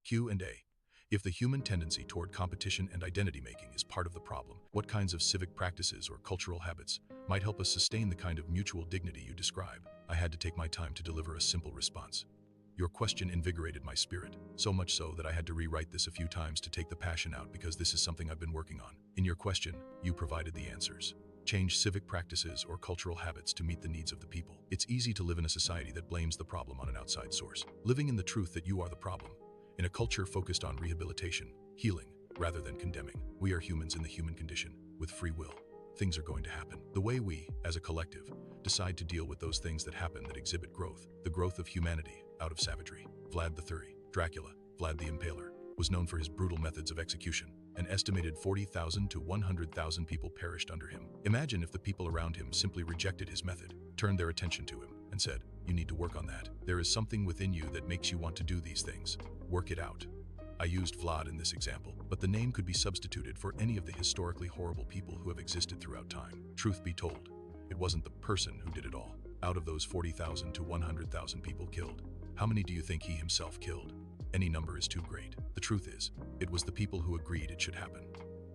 Q&A. If the human tendency toward competition and identity making is part of the problem, what kinds of civic practices or cultural habits might help us sustain the kind of mutual dignity you describe? I had to take my time to deliver a simple response. Your question invigorated my spirit, so much so that I had to rewrite this a few times to take the passion out, because this is something I've been working on. In your question, you provided the answers. Change civic practices or cultural habits to meet the needs of the people. It's easy to live in a society that blames the problem on an outside source, living in the truth that you are the problem. In a culture focused on rehabilitation, healing, rather than condemning, we are humans in the human condition, with free will. Things are going to happen. The way we, as a collective, decide to deal with those things that happen that exhibit growth, the growth of humanity out of savagery. Vlad the Impaler, Dracula, Vlad the Impaler, was known for his brutal methods of execution. An estimated 40,000 to 100,000 people perished under him. Imagine if the people around him simply rejected his method, turned their attention to him, and said, "You need to work on that. There is something within you that makes you want to do these things. Work it out." I used Vlad in this example, but the name could be substituted for any of the historically horrible people who have existed throughout time. Truth be told, it wasn't the person who did it all. Out of those 40,000 to 100,000 people killed, how many do you think he himself killed? Any number is too great. The truth is, it was the people who agreed it should happen.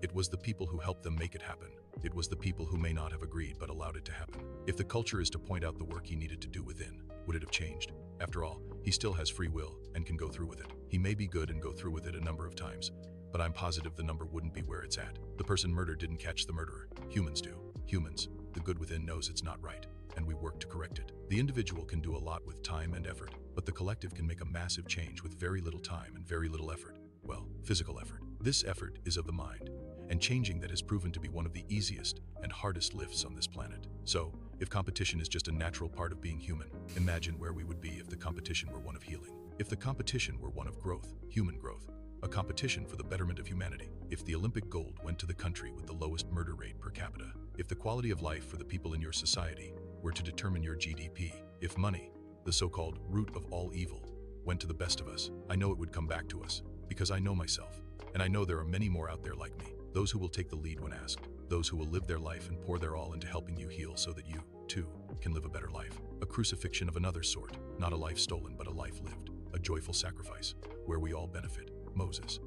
It was the people who helped them make it happen. It was the people who may not have agreed but allowed it to happen. If the culture is to point out the work he needed to do within, would it have changed? After all, he still has free will and can go through with it. He may be good and go through with it a number of times, but I'm positive the number wouldn't be where it's at. The person murdered didn't catch the murderer. Humans do. Humans, the good within knows it's not right, and we work to correct it. The individual can do a lot with time and effort, but the collective can make a massive change with very little time and very little effort. Well, physical effort. This effort is of the mind, and changing that has proven to be one of the easiest and hardest lifts on this planet. So, if competition is just a natural part of being human, imagine where we would be if the competition were one of healing. If the competition were one of growth, human growth, a competition for the betterment of humanity. If the Olympic gold went to the country with the lowest murder rate per capita. If the quality of life for the people in your society were to determine your GDP. If money, the so-called root of all evil, went to the best of us, I know it would come back to us, because I know myself, and I know there are many more out there like me. Those who will take the lead when asked. Those who will live their life and pour their all into helping you heal so that you, too, can live a better life. A crucifixion of another sort, not a life stolen but a life lived. A joyful sacrifice, where we all benefit. Moses.